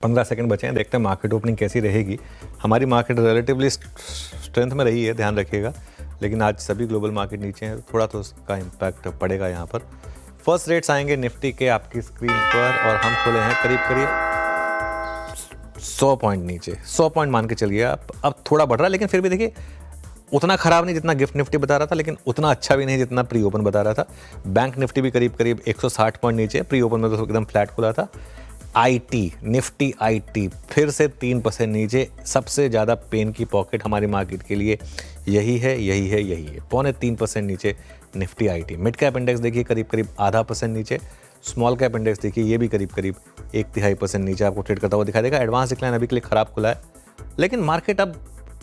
15 second बचे हैं, देखते हैं मार्केट ओपनिंग कैसी रहेगी। हमारी मार्केट रिलेटिवली स्ट्रेंथ में रही है, ध्यान रखिएगा, लेकिन आज सभी ग्लोबल मार्केट नीचे हैं, थोड़ा तो उसका इम्पैक्ट पड़ेगा यहाँ पर। फर्स्ट रेट्स आएंगे निफ्टी के आपकी स्क्रीन पर और हम खोले हैं करीब करीब 100 पॉइंट नीचे, 100 पॉइंट मान के चलिए आप। अब थोड़ा बढ़ रहा है, लेकिन फिर भी देखिए उतना खराब नहीं जितना गिफ्ट निफ्टी बता रहा था, लेकिन उतना अच्छा भी नहीं जितना प्री ओपन बता रहा था। बैंक निफ्टी भी करीब करीब 160 पॉइंट नीचे, प्री ओपन में तो एकदम फ्लैट खुला था। आईटी, निफ्टी आईटी फिर से 3% नीचे। सबसे ज़्यादा पेन की पॉकेट हमारी मार्केट के लिए यही है, 3.25% नीचे Nifty IT. Mid cap index देखिए करीब करीब 0.5% नीचे। स्मॉल कैप इंडेक्स देखिए ये भी करीब करीब 1/3% नीचे आपको ट्रेड करता हुआ दिखाई देगा। एडवांस डिक्लाइन अभी के लिए खराब खुला है, लेकिन मार्केट अब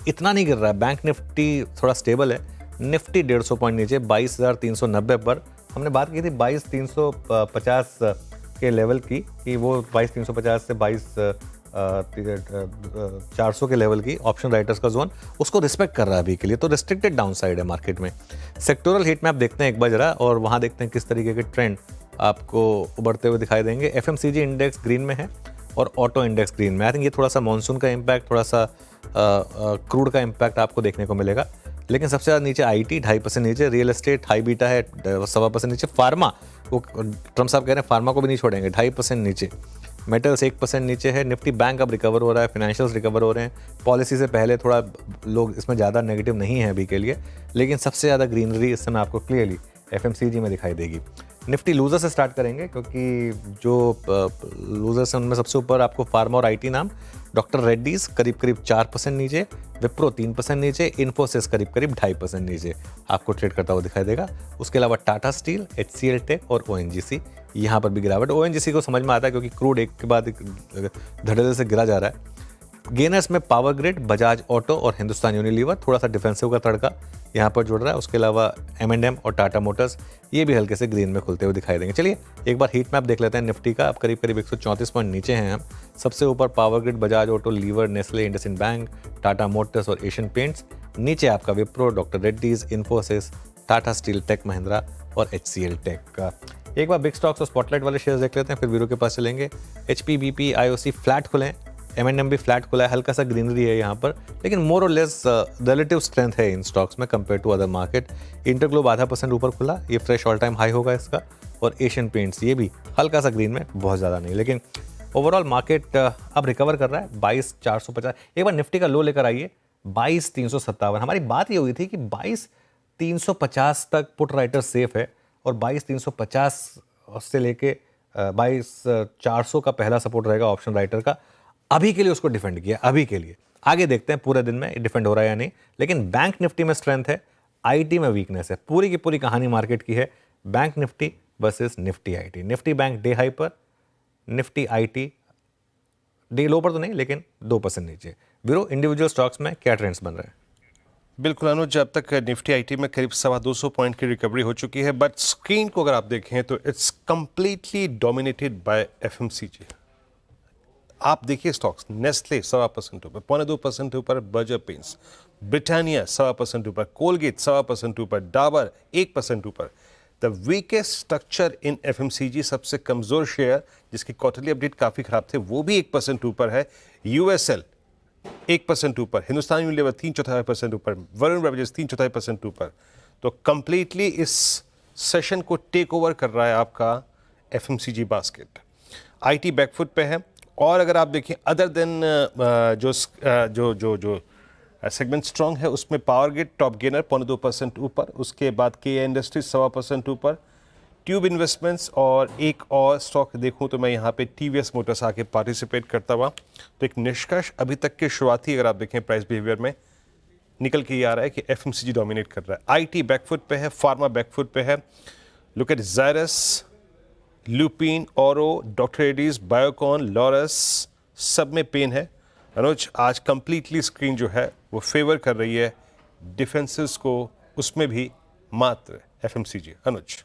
इतना नहीं गिर रहा है। बैंक निफ्टी थोड़ा स्टेबल है। निफ्टी 150 पॉइंट नीचे 22,390 पर। हमने बात की थी 22,350 के लेवल की, कि वो 22,350 से 22,400 के लेवल की ऑप्शन राइटर्स का जोन उसको रिस्पेक्ट कर रहा है अभी के लिए, तो रिस्ट्रिक्टेड डाउन साइड है मार्केट में। सेक्टोरल हीट मैप देखते हैं एक बार जरा, और वहाँ देखते हैं किस तरीके के ट्रेंड आपको उभरते हुए दिखाई देंगे। एफएमसीजी इंडेक्स ग्रीन में है और ऑटो इंडेक्स ग्रीन में। आई थिंक ये थोड़ा सा मानसून का इम्पैक्ट, थोड़ा सा क्रूड का इम्पैक्ट आपको देखने को मिलेगा। लेकिन सबसे ज़्यादा नीचे आईटी 2.5% नीचे, रियल एस्टेट हाई बीटा है 1.25% नीचे, फार्मा वो ट्रम्प साहब कह रहे हैं फार्मा को भी नहीं छोड़ेंगे 2.5% नीचे, मेटल्स 1% नीचे है। निफ्टी बैंक अब रिकवर हो रहा है, फाइनेंशियल्स रिकवर हो रहे हैं। पॉलिसी से पहले थोड़ा लोग इसमें ज़्यादा नेगेटिव नहीं है अभी के लिए, लेकिन सबसे ज़्यादा ग्रीनरी इस समय आपको क्लियरली एफएमसीजी में दिखाई देगी। निफ्टी लूजर से स्टार्ट करेंगे, क्योंकि जो लूजर्स हैं उनमें सबसे ऊपर आपको फार्मा और आईटी नाम। डॉक्टर रेड्डीज करीब करीब 4% नीचे, विप्रो 3% नीचे, इन्फोसिस करीब करीब 2.5% नीचे आपको ट्रेड करता हुआ दिखाई देगा। उसके अलावा टाटा स्टील, HCL टेक और ONGC यहाँ पर भी गिरावट। ONGC को समझ में आता है क्योंकि क्रूड एक के बाद एक धड़ल्ले से गिरा जा रहा है। गेनर्स में पावर ग्रिड, बजाज ऑटो और हिंदुस्तान यूनिलीवर, थोड़ा सा डिफेंसिव का तड़का यहाँ पर जुड़ रहा है। उसके अलावा M&M और टाटा मोटर्स ये भी हल्के से ग्रीन में खुलते हुए दिखाई देंगे। चलिए एक बार हीट मैप देख लेते हैं निफ्टी का। अब करीब करीब 134 पॉइंट नीचे हैं हम। सबसे ऊपर power grid, Bajaj auto, Lever, Nestle, IndusInd bank, Tata motors और एशियन पेंट्स। नीचे आपका Wipro, doctor Reddy's, Infosys, Tata steel, tech Mahindra और HCL टेक का। एक बार बिग स्टॉक्स और स्पॉटलाइट वाले शेयर्स देख लेते हैं, फिर वीरो के पास चलेंगे। HP, BP, IOC फ्लैट खुले हैं, M&M भी फ्लैट खुला है, हल्का सा ग्रीनरी है यहाँ पर, लेकिन मोर और लेस रिलेटिव स्ट्रेंथ है इन स्टॉक्स में compare to other market. InterGlobe 0.5% ऊपर खुला, ये फ्रेश ऑल टाइम हाई होगा इसका। और एशियन पेंट्स ये भी हल्का सा ग्रीन में, बहुत ज़्यादा नहीं, लेकिन ओवरऑल मार्केट अब रिकवर कर रहा है। 22,450 एक बार निफ्टी का लो लेकर आइए, 22,357। हमारी बात ये हुई थी कि 22,350 तक पुट राइटर सेफ है, और 22,350 से लेके 22,400 का पहला सपोर्ट रहेगा ऑप्शन राइटर का। अभी के लिए उसको डिफेंड किया, अभी के लिए। आगे देखते हैं पूरे दिन में डिफेंड हो रहा है या नहीं, लेकिन बैंक निफ्टी में स्ट्रेंथ है, आईटी में वीकनेस है। पूरी की पूरी कहानी मार्केट की है bank Nifty versus Nifty IT. Nifty bank day high पर, निफ्टी आईटी डे लो पर तो नहीं, लेकिन 2% नीचे। वीरो इंडिविजुअल स्टॉक्स में क्या ट्रेंड्स बन रहे हैं? बिल्कुल अनुज, अब तक निफ्टी आईटी में करीब 250 पॉइंट की रिकवरी हो चुकी है, बट स्क्रीन को अगर आप देखें तो it's completely dominated by FMCG. आप देखिए स्टॉक्स, नेस्ले 1.25% ऊपर, 2.25% ऊपर बर्जर पेंट्स, ब्रिटानिया 1.25% ऊपर, कोलगेट 1.25% ऊपर, डाबर 1% ऊपर। The weakest structure in FMCG, सबसे कमजोर शेयर जिसकी क्वार्टरली अपडेट काफी खराब थे, वो भी 1% ऊपर है। यूएसएल 1% ऊपर, हिंदुस्तान यूनिलीवर 3/4% ऊपर, वरुण बेवरेजेस 3/4% ऊपर। तो कंप्लीटली इस सेशन को टेक ओवर कर रहा है आपका एफएमसीजी बास्केट। आईटी बैकफुट पे है, और अगर आप देखें अदर देन जो सेगमेंट स्ट्रॉन्ग है उसमें पावर ग्रिड टॉप गेनर 2.25% ऊपर, उसके बाद KA इंडस्ट्रीज 1.25% ऊपर, ट्यूब इन्वेस्टमेंट्स, और एक और स्टॉक देखूं तो मैं यहाँ पे TVS मोटर्स आके पार्टिसिपेट करता हुआ। तो एक निष्कर्ष अभी तक के शुरुआती अगर आप देखें प्राइस बिहेवियर में निकल के ये आ रहा है कि एफएमसीजी डोमिनेट कर रहा है। आईटी बैकफुट पे है, फार्मा बैकफुट पे है। लुक एट ज़ायरस, लुपिन, औरो, डॉक्टर रेड्डीज, बायोकॉन, लॉरस, सब में पेन है। अनुज, आज कंप्लीटली स्क्रीन जो है वो फेवर कर रही है डिफेंसेस को, उसमें भी मात्र एफएमसीजी। अनुज।